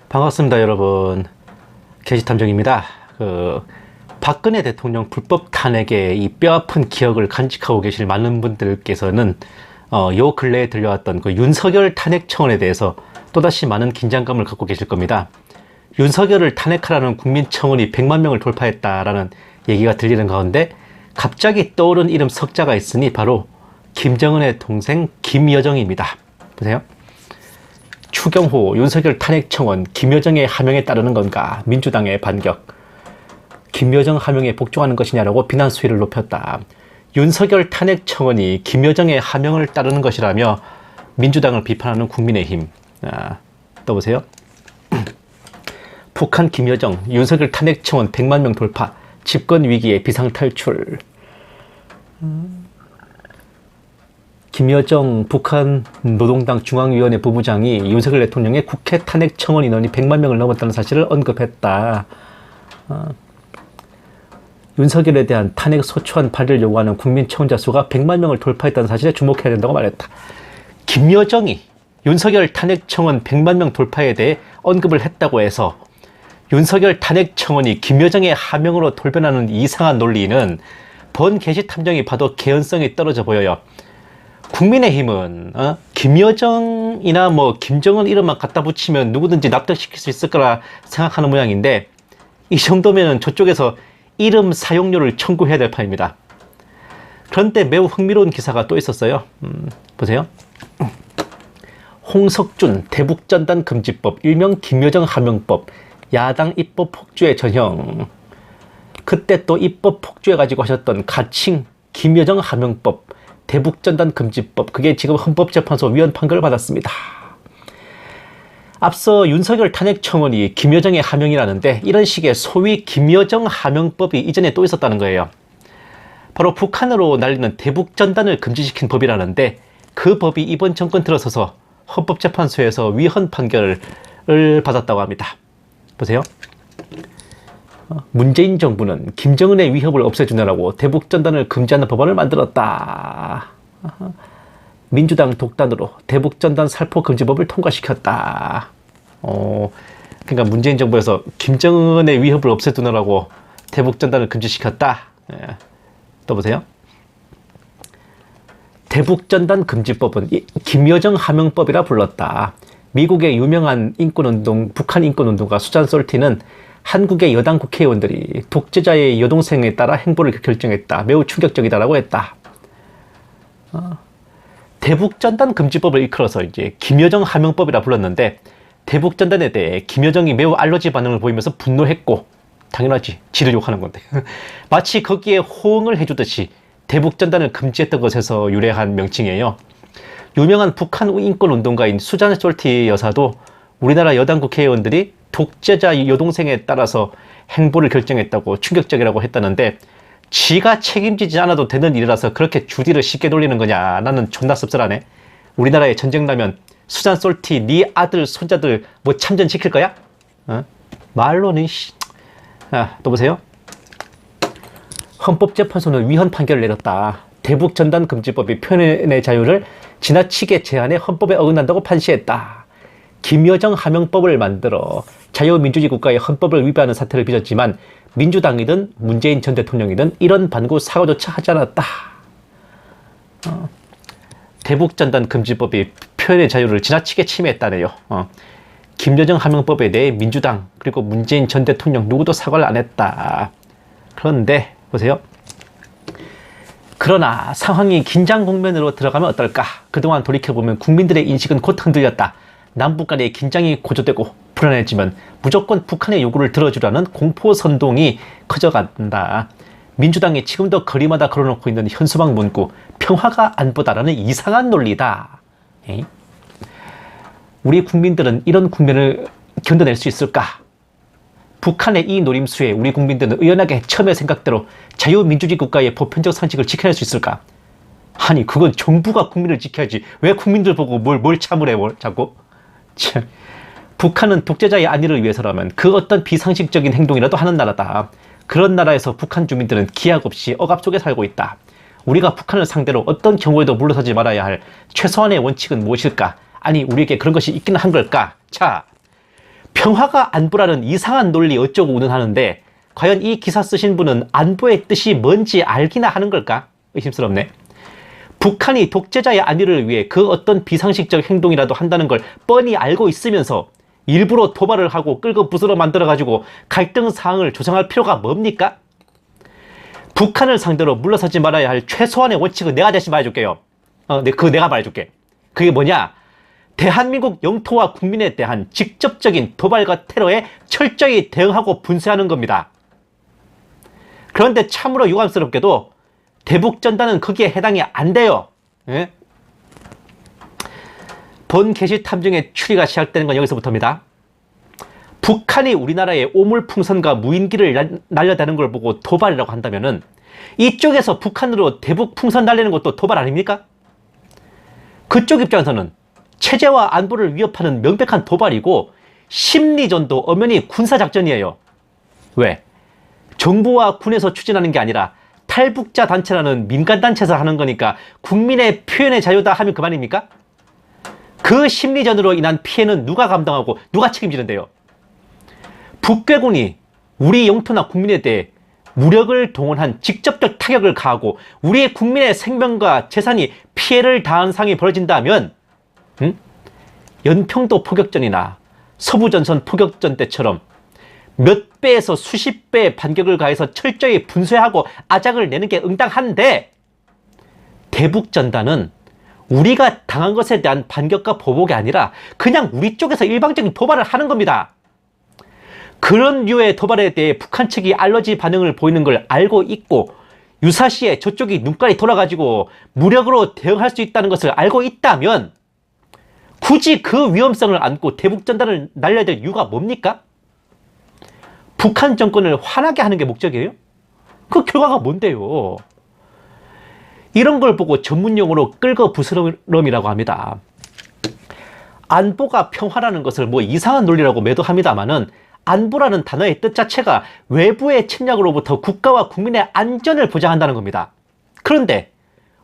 반갑습니다, 여러분. 게시탐정입니다. 박근혜 대통령 불법 탄핵의 이 뼈아픈 기억을 간직하고 계실 많은 분들께서는 요 근래에 들려왔던 그 윤석열 탄핵 청원에 대해서 또다시 많은 긴장감을 갖고 계실 겁니다. 윤석열을 탄핵하라는 국민청원이 100만 명을 돌파했다라는 얘기가 들리는 가운데 갑자기 떠오른 이름 석자가 있으니 바로 김정은의 동생 김여정입니다. 보세요. 추경호, 윤석열 탄핵 청원, 김여정의 하명에 따르는 건가? 민주당의 반격. 김여정 하명에 복종하는 것이냐라고 비난 수위를 높였다. 윤석열 탄핵 청원이 김여정의 하명을 따르는 것이라며 민주당을 비판하는 국민의힘. 또 보세요. 북한 김여정, 윤석열 탄핵 청원 100만 명 돌파, 집권 위기에 비상탈출. 김여정 북한 노동당 중앙위원회 부부장이 윤석열 대통령의 국회 탄핵 청원 인원이 100만 명을 넘었다는 사실을 언급했다. 윤석열에 대한 탄핵 소추안 발의를 요구하는 국민 청원자 수가 100만 명을 돌파했다는 사실에 주목해야 된다고 말했다. 김여정이 윤석열 탄핵 청원 100만 명 돌파에 대해 언급을 했다고 해서 윤석열 탄핵 청원이 김여정의 하명으로 돌변하는 이상한 논리는 본 게시탐정이 봐도 개연성이 떨어져 보여요. 국민의힘은 김여정이나 뭐 김정은 이름만 갖다 붙이면 누구든지 납득시킬 수 있을 거라 생각하는 모양인데, 이 정도면 저쪽에서 이름 사용료를 청구해야 될 판입니다. 그런데 매우 흥미로운 기사가 또 있었어요. 보세요. 홍석준 대북전단 금지법, 일명 김여정 하명법, 야당 입법 폭주의 전형. 그때 또 입법 폭주해가지고 하셨던 가칭 김여정 하명법, 대북전단 금지법, 그게 지금 헌법재판소 위헌 판결을 받았습니다. 앞서 윤석열 탄핵 청원이 김여정의 하명이라는데, 이런 식의 소위 김여정 하명법이 이전에 또 있었다는 거예요. 바로 북한으로 날리는 대북전단을 금지시킨 법이라는데, 그 법이 이번 정권 들어서서 헌법재판소에서 위헌 판결을 받았다고 합니다. 보세요. 문재인 정부는 김정은의 위협을 없애주느라고 대북전단을 금지하는 법안을 만들었다. 민주당 독단으로 대북전단 살포 금지법을 통과시켰다. 그러니까 문재인 정부에서 김정은의 위협을 없애두느라고 대북전단을 금지시켰다. 또 보세요. 대북전단 금지법은 김여정 하명법이라 불렀다. 미국의 유명한 인권운동, 북한 인권운동가 수잔 솔티는 한국의 여당 국회의원들이 독재자의 여동생에 따라 행보를 결정했다. 매우 충격적이다라고 했다. 대북전단 금지법을 이끌어서 이제 김여정 하명법이라 불렀는데, 대북전단에 대해 김여정이 매우 알러지 반응을 보이면서 분노했고, 당연하지, 지를 욕하는 건데 마치 거기에 호응을 해주듯이 대북전단을 금지했던 것에서 유래한 명칭이에요. 유명한 북한 인권운동가인 수잔 솔티 여사도 우리나라 여당 국회의원들이 독재자 여동생에 따라서 행보를 결정했다고 충격적이라고 했다는데, 지가 책임지지 않아도 되는 일이라서 그렇게 주디를 쉽게 돌리는 거냐. 나는 존나 씁쓸하네. 우리나라에 전쟁 나면 수잔 솔티 네 아들 손자들 뭐 참전시킬 거야? 말로는 또 보세요. 헌법재판소는 위헌 판결을 내렸다. 대북전단 금지법이 표현의 자유를 지나치게 제한해 헌법에 어긋난다고 판시했다. 김여정 하명법을 만들어 자유민주주의 국가의 헌법을 위반하는 사태를 빚었지만 민주당이든 문재인 전 대통령이든 이런 반구 사과조차 하지 않았다. 대북전단 금지법이 표현의 자유를 지나치게 침해했다네요. 김여정 하명법에 대해 민주당 그리고 문재인 전 대통령 누구도 사과를 안 했다. 그런데 보세요. 그러나 상황이 긴장 국면으로 들어가면 어떨까? 그동안 돌이켜보면 국민들의 인식은 곧 흔들렸다. 남북 간의 긴장이 고조되고 불안해지면 무조건 북한의 요구를 들어주라는 공포선동이 커져간다. 민주당이 지금도 거리마다 걸어놓고 있는 현수막 문구, 평화가 안보다라는 이상한 논리다. 우리 국민들은 이런 국면을 견뎌낼 수 있을까? 북한의 이 노림수에 우리 국민들은 의연하게 처음의 생각대로 자유민주주의 국가의 보편적 상식을 지켜낼 수 있을까? 아니, 그건 정부가 국민을 지켜야지. 왜 국민들 보고 뭘 참으래, 자꾸? 참. 북한은 독재자의 안위를 위해서라면 그 어떤 비상식적인 행동이라도 하는 나라다. 그런 나라에서 북한 주민들은 기약 없이 억압 속에 살고 있다. 우리가 북한을 상대로 어떤 경우에도 물러서지 말아야 할 최소한의 원칙은 무엇일까? 아니, 우리에게 그런 것이 있기는 한 걸까? 자, 평화가 안보라는 이상한 논리 어쩌고 운운하는데 과연 이 기사 쓰신 분은 안보의 뜻이 뭔지 알기나 하는 걸까? 의심스럽네. 북한이 독재자의 안위를 위해 그 어떤 비상식적 행동이라도 한다는 걸 뻔히 알고 있으면서 일부러 도발을 하고 끌고 부스러 만들어가지고 갈등 사항을 조성할 필요가 뭡니까? 북한을 상대로 물러서지 말아야 할 최소한의 원칙은 내가 대신 말해줄게요. 내가 말해줄게. 그게 뭐냐? 대한민국 영토와 국민에 대한 직접적인 도발과 테러에 철저히 대응하고 분쇄하는 겁니다. 그런데 참으로 유감스럽게도 대북전단은 거기에 해당이 안 돼요. 예? 본 게시 탐정의 추리가 시작되는 건 여기서부터입니다. 북한이 우리나라에 오물풍선과 무인기를 날려대는 걸 보고 도발이라고 한다면은 이쪽에서 북한으로 대북 풍선 날리는 것도 도발 아닙니까? 그쪽 입장에서는 체제와 안보를 위협하는 명백한 도발이고 심리전도 엄연히 군사작전이에요. 왜? 정부와 군에서 추진하는 게 아니라 탈북자 단체라는 민간단체에서 하는 거니까 국민의 표현의 자유다 하면 그만입니까? 그 심리전으로 인한 피해는 누가 감당하고 누가 책임지는데요? 북괴군이 우리 영토나 국민에 대해 무력을 동원한 직접적 타격을 가하고 우리의 국민의 생명과 재산이 피해를 당한 상황이 벌어진다면 연평도 포격전이나 서부전선 포격전 때처럼 몇 배에서 수십 배의 반격을 가해서 철저히 분쇄하고 아작을 내는 게 응당한데 대북전단은 우리가 당한 것에 대한 반격과 보복이 아니라 그냥 우리 쪽에서 일방적인 도발을 하는 겁니다. 그런 류의 도발에 대해 북한 측이 알러지 반응을 보이는 걸 알고 있고 유사시에 저쪽이 눈깔이 돌아가지고 무력으로 대응할 수 있다는 것을 알고 있다면 굳이 그 위험성을 안고 대북전단을 날려야 될 이유가 뭡니까? 북한 정권을 화나게 하는 게 목적이에요? 그 결과가 뭔데요? 이런 걸 보고 전문용어로 끌거 부스럼이라고 합니다. 안보가 평화라는 것을 뭐 이상한 논리라고 매도합니다마는 안보라는 단어의 뜻 자체가 외부의 침략으로부터 국가와 국민의 안전을 보장한다는 겁니다. 그런데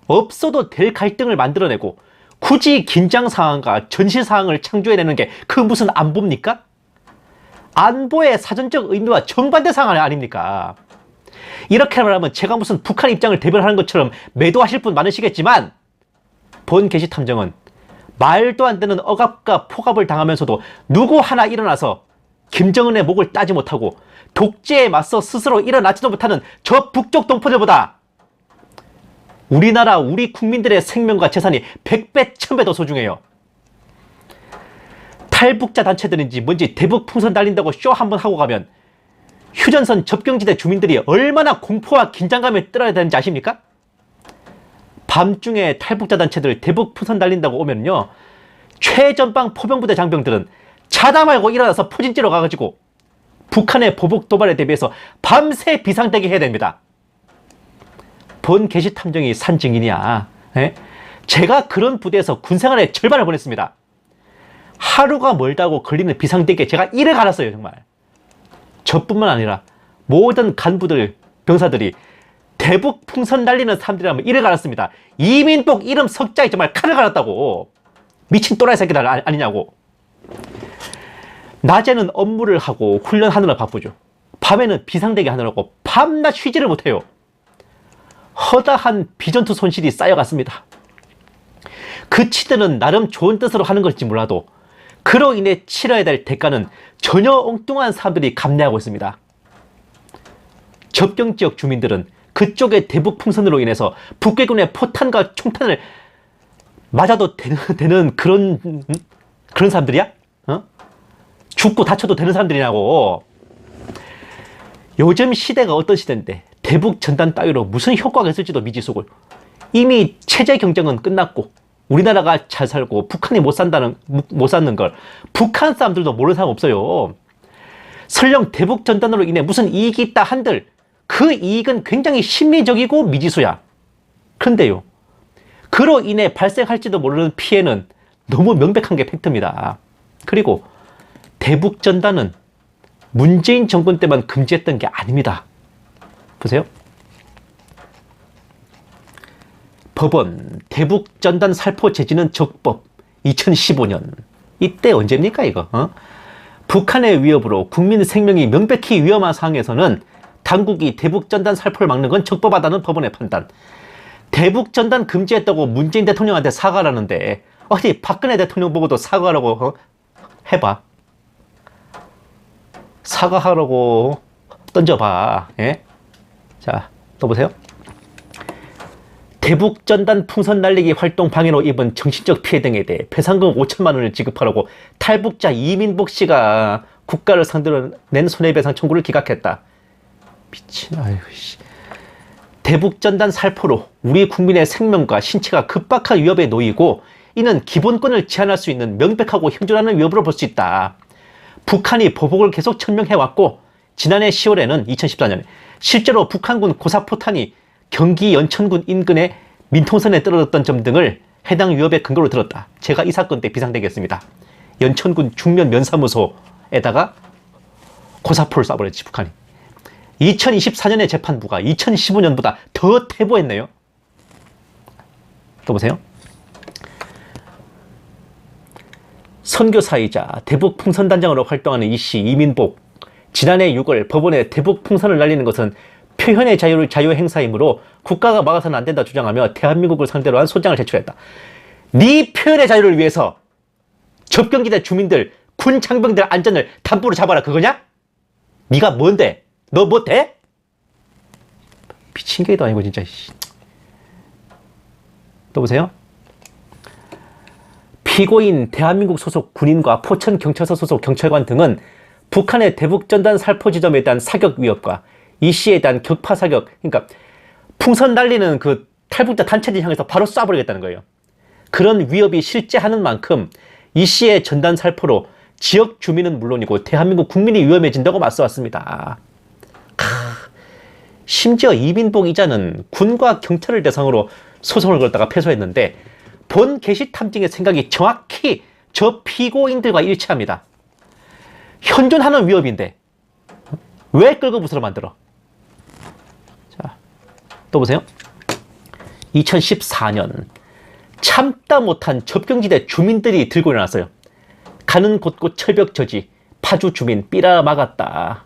없어도 될 갈등을 만들어내고 굳이 긴장 상황과 전시 상황을 창조해내는 게 그 무슨 안보입니까? 안보의 사전적 의미와 정반대 상황 아닙니까? 이렇게 말하면 제가 무슨 북한 입장을 대변하는 것처럼 매도하실 분 많으시겠지만 본 게시 탐정은 말도 안 되는 억압과 폭압을 당하면서도 누구 하나 일어나서 김정은의 목을 따지 못하고 독재에 맞서 스스로 일어나지도 못하는 저 북쪽 동포들보다 우리나라 우리 국민들의 생명과 재산이 100배 1000배 더 소중해요. 탈북자 단체들인지 뭔지 대북 풍선 달린다고 쇼 한번 하고 가면 휴전선 접경지대 주민들이 얼마나 공포와 긴장감에 떨어야 되는지 아십니까? 밤중에 탈북자 단체들 대북 풍선 달린다고 오면요 최전방 포병부대 장병들은 자다 말고 일어나서 포진지로 가가지고 북한의 보복 도발에 대비해서 밤새 비상대기 해야 됩니다. 본 게시 탐정이 산 증인이야. 에? 제가 그런 부대에서 군생활의 절반을 보냈습니다. 하루가 멀다고 걸리는 비상대기에 제가 이를 갈았어요. 정말. 저뿐만 아니라 모든 간부들, 병사들이 대북 풍선 날리는 사람들이라면 이를 갈았습니다. 이민복 이름 석자에 정말 칼을 갈았다고. 미친 또라이 새끼들 아니냐고. 낮에는 업무를 하고 훈련하느라 바쁘죠. 밤에는 비상대기 하느라고 밤낮 쉬지를 못해요. 허다한 비전투 손실이 쌓여갔습니다. 그 치들은 나름 좋은 뜻으로 하는 걸지 몰라도 그로 인해 치러야 될 대가는 전혀 엉뚱한 사람들이 감내하고 있습니다. 접경지역 주민들은 그쪽의 대북 풍선으로 인해서 북괴군의 포탄과 총탄을 맞아도 되는 그런 사람들이야? 죽고 다쳐도 되는 사람들이냐고. 요즘 시대가 어떤 시대인데 대북 전단 따위로 무슨 효과가 있을지도 미지수고 이미 체제 경쟁은 끝났고 우리나라가 잘 살고 북한이 못 사는 걸 북한 사람들도 모르는 사람 없어요. 설령 대북 전단으로 인해 무슨 이익이 있다 한들 그 이익은 굉장히 심리적이고 미지수야. 그런데요, 그로 인해 발생할지도 모르는 피해는 너무 명백한 게 팩트입니다. 그리고 대북 전단은 문재인 정권 때만 금지했던 게 아닙니다. 보세요. 법원 대북 전단 살포 제지는 적법 2015년. 이때 언제입니까 이거? 북한의 위협으로 국민 생명이 명백히 위험한 상황에서는 당국이 대북전단 살포를 막는 건 적법하다는 법원의 판단. 대북전단 금지했다고 문재인 대통령한테 사과라는데 어디 박근혜 대통령 보고도 사과하라고 해봐. 사과하라고 던져봐. 예? 자, 또 보세요. 대북전단 풍선 날리기 활동 방해로 입은 정신적 피해 등에 대해 배상금 5천만 원을 지급하라고 탈북자 이민복 씨가 국가를 상대로 낸 손해배상 청구를 기각했다. 미친, 아유, 씨. 대북전단 살포로 우리 국민의 생명과 신체가 급박한 위협에 놓이고 이는 기본권을 제한할 수 있는 명백하고 현존하는 위협으로 볼 수 있다. 북한이 보복을 계속 천명해왔고 지난해 10월에는 2014년에 실제로 북한군 고사포탄이 경기 연천군 인근의 민통선에 떨어졌던 점 등을 해당 위협의 근거로 들었다. 제가 이 사건 때 비상대기였습니다. 연천군 중면 면사무소에다가 고사포를 쏴버렸지 북한이. 2024년의 재판부가 2015년보다 더 퇴보했네요. 또 보세요. 선교사이자 대북 풍선단장으로 활동하는 이씨 이민복. 지난해 6월 법원에 대북 풍선을 날리는 것은 표현의 자유 행사이므로 국가가 막아서는 안 된다 주장하며 대한민국을 상대로 한 소장을 제출했다. 네 표현의 자유를 위해서 접경지대 주민들, 군 장병들 안전을 담보로 잡아라 그거냐? 네가 뭔데? 너 뭐 돼? 미친 게도 아니고 진짜. 또 보세요. 피고인 대한민국 소속 군인과 포천경찰서 소속 경찰관 등은 북한의 대북전단 살포 지점에 대한 사격 위협과 이 씨에 대한 격파 사격, 그러니까 풍선 날리는 그 탈북자 단체를 향해서 바로 쏴버리겠다는 거예요. 그런 위협이 실제하는 만큼 이 씨의 전단 살포로 지역 주민은 물론이고 대한민국 국민이 위험해진다고 맞서왔습니다. 심지어 이민복 이자는 군과 경찰을 대상으로 소송을 걸다가 패소했는데 본 게시 탐정의 생각이 정확히 저 피고인들과 일치합니다. 현존하는 위협인데 왜 끌고 부스러 만들어? 자, 또 보세요. 2014년 참다 못한 접경지대 주민들이 들고 일어났어요. 가는 곳곳 철벽 저지, 파주 주민 삐라 막았다.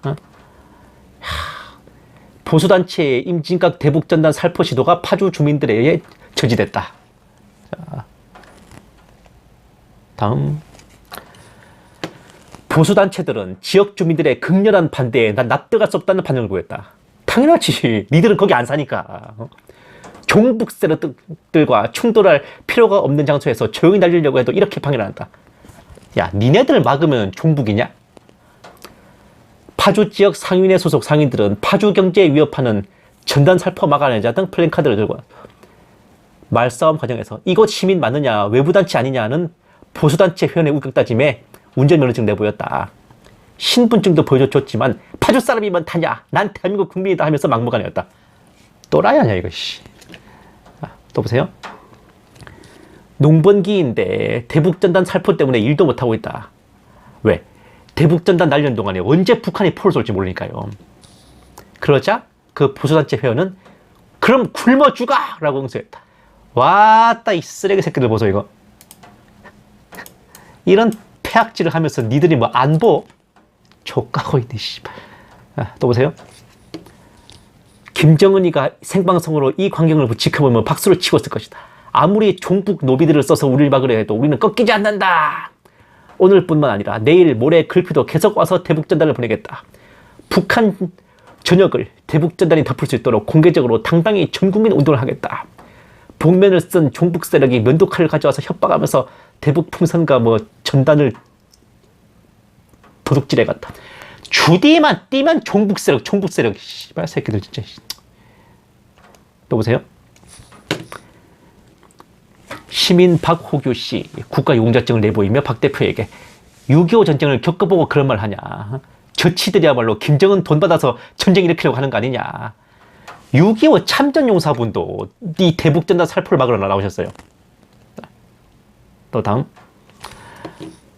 보수단체의 임진각 대북전단 살포 시도가 파주 주민들에 의해 저지됐다. 자, 다음. 보수단체들은 지역 주민들의 극렬한 반대에 난 납득할 수 없다는 반응을 보였다. 당연하지. 니들은 거기 안 사니까. 종북 세력들과 충돌할 필요가 없는 장소에서 조용히 날리려고 해도 이렇게 방해를 한다. 야, 니네들 막으면 종북이냐? 파주 지역 상인회 소속 상인들은 파주 경제에 위협하는 전단 살포 막아내자 등 플랜카드를 들고 말싸움 과정에서 이곳 시민 맞느냐 외부단체 아니냐는 보수단체 회원의 우격다짐에 운전면허증 내보였다. 신분증도 보여줬지만 파주 사람이면 타냐? 난 대한민국 국민이다 하면서 막무가내였다. 또라이 아니야 이거. 또 보세요. 농번기인데 대북전단 살포 때문에 일도 못하고 있다. 왜? 대북전단 날리는 동안에 언제 북한이 포를 쏠지 모르니까요. 그러자 그 보수단체 회원은 그럼 굶어 죽아! 라고 응수했다. 왔다 이 쓰레기 새끼들 보소 이거. 이런 폐악질을 하면서 니들이 뭐 안 보? 족가고 있네 씨발. 또 보세요. 김정은이가 생방송으로 이 광경을 지켜보면 박수를 치고 있을 것이다. 아무리 종북 노비들을 써서 우리를 막으려 해도 우리는 꺾이지 않는다. 오늘뿐만 아니라 내일 모레 글피도 계속 와서 대북전단을 보내겠다. 북한 전역을 대북전단이 덮을 수 있도록 공개적으로 당당히 전국민 운동을 하겠다. 복면을 쓴 종북 세력이 면도칼을 가져와서 협박하면서 대북 풍선과 뭐 전단을 도둑질해 갔다. 주디만 띄면 종북 세력 씨발 새끼들 진짜. 또 보세요. 시민 박호규 씨 국가용자증을 내보이며 박 대표에게 6.25 전쟁을 겪어보고 그런 말 하냐. 저치들이야말로 김정은 돈 받아서 전쟁 일으키려고 하는 거 아니냐. 6.25 참전용사분도 이 대북전단 살포를 막으러 나오셨어요. 또 다음.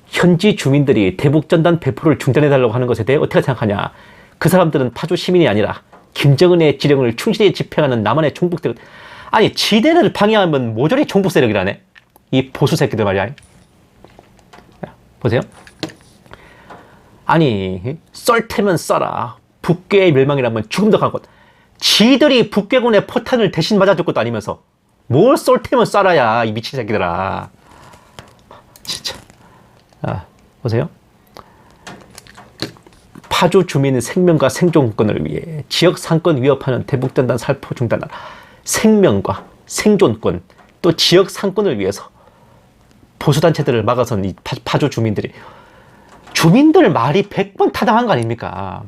현지 주민들이 대북전단 배포를 중단해달라고 하는 것에 대해 어떻게 생각하냐. 그 사람들은 파주 시민이 아니라 김정은의 지령을 충실히 집행하는 남한의 종북들. 아니 지대를 방해하면 모조리 종북 세력이라네. 이 보수 새끼들 말이야. 보세요. 아니, 썰 테면 써라. 북괴의 멸망이라면 죽음도 갈 것. 지들이 북괴군의 포탄을 대신 맞아줄 것도 아니면서 뭘 썰 테면 썰어야, 이 미친 새끼들아. 진짜. 아, 보세요. 파주 주민의 생명과 생존권을 위해 지역 상권 위협하는 대북전단 살포 중단하라. 생명과 생존권, 또 지역 상권을 위해서 보수단체들을 막아선 이 파주 주민들이, 주민들 말이 100번 타당한 거 아닙니까?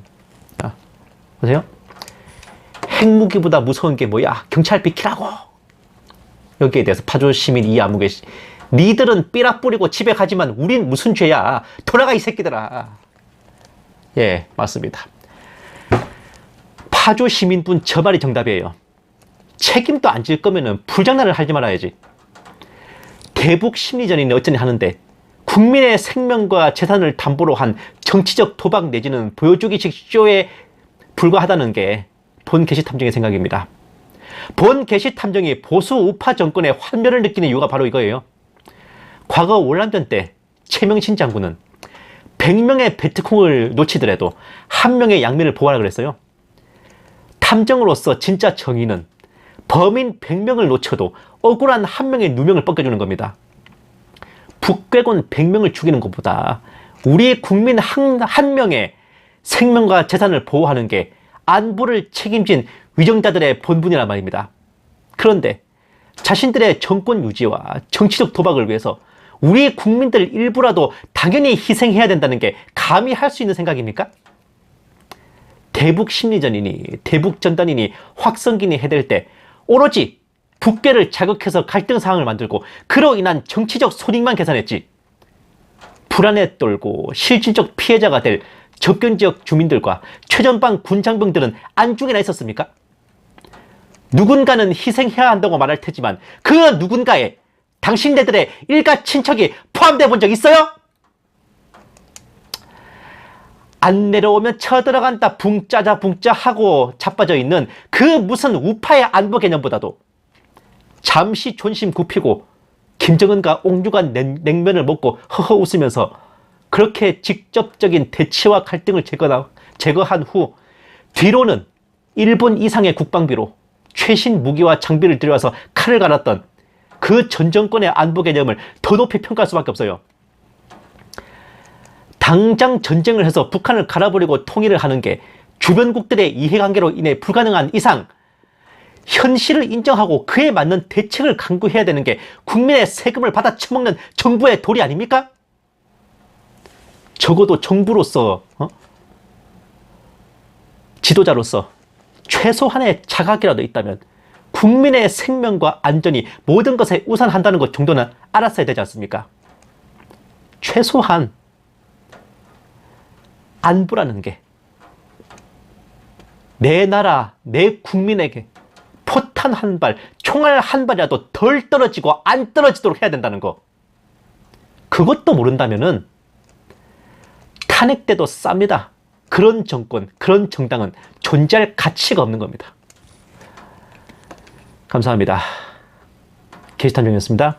자, 보세요. 핵무기보다 무서운 게 뭐야? 경찰 비키라고. 여기에 대해서 파주 시민 이해하고 계시. 니들은 삐라 뿌리고 집에 가지만 우린 무슨 죄야? 돌아가 이 새끼들아. 예, 맞습니다. 파주 시민분 저 말이 정답이에요. 책임도 안 질 거면은 불장난을 하지 말아야지. 대북 심리전이니 어쩌니 하는데 국민의 생명과 재산을 담보로 한 정치적 도박 내지는 보여주기식 쇼에 불과하다는 게 본 게시탐정의 생각입니다. 본 게시탐정이 보수 우파 정권의 환멸을 느끼는 이유가 바로 이거예요. 과거 월남전 때 최명신 장군은 100명의 베트콩을 놓치더라도 1명의 양면을 보호하라 그랬어요. 탐정으로서 진짜 정의는 범인 100명을 놓쳐도 억울한 1명의 누명을 벗겨주는 겁니다. 북괴군 100명을 죽이는 것보다 우리 국민 한 명의 생명과 재산을 보호하는 게 안보를 책임진 위정자들의 본분이란 말입니다. 그런데 자신들의 정권 유지와 정치적 도박을 위해서 우리 국민들 일부라도 당연히 희생해야 된다는 게 감히 할 수 있는 생각입니까? 대북 심리전이니 대북 전단이니 확성기니 해댈 때 오로지 북괴를 자극해서 갈등 상황을 만들고 그로 인한 정치적 손익만 계산했지, 불안에 떨고 실질적 피해자가 될 접견지역 주민들과 최전방 군장병들은 안중에나 있었습니까? 누군가는 희생해야 한다고 말할 테지만 그 누군가에 당신네들의 일가 친척이 포함되어 본 적 있어요? 안 내려오면 쳐들어간다 붕짜자 붕짜 하고 자빠져 있는 그 무슨 우파의 안보 개념보다도 잠시 존심 굽히고 김정은과 옥류관 냉면을 먹고 허허 웃으면서 그렇게 직접적인 대치와 갈등을 제거한 후 뒤로는 일본 이상의 국방비로 최신 무기와 장비를 들여와서 칼을 갈았던 그 전 정권의 안보 개념을 더 높이 평가할 수밖에 없어요. 당장 전쟁을 해서 북한을 갈아버리고 통일을 하는 게 주변국들의 이해관계로 인해 불가능한 이상 현실을 인정하고 그에 맞는 대책을 강구해야 되는 게 국민의 세금을 받아 처먹는 정부의 도리 아닙니까? 적어도 정부로서 지도자로서 최소한의 자각이라도 있다면 국민의 생명과 안전이 모든 것에 우선한다는 것 정도는 알았어야 되지 않습니까? 최소한 안보라는 게 내 나라, 내 국민에게 포탄 한 발, 총알 한 발이라도 덜 떨어지고 안 떨어지도록 해야 된다는 거. 그것도 모른다면은 탄핵 때도 쌉니다. 그런 정권, 그런 정당은 존재할 가치가 없는 겁니다. 감사합니다. 게시탐정이었습니다.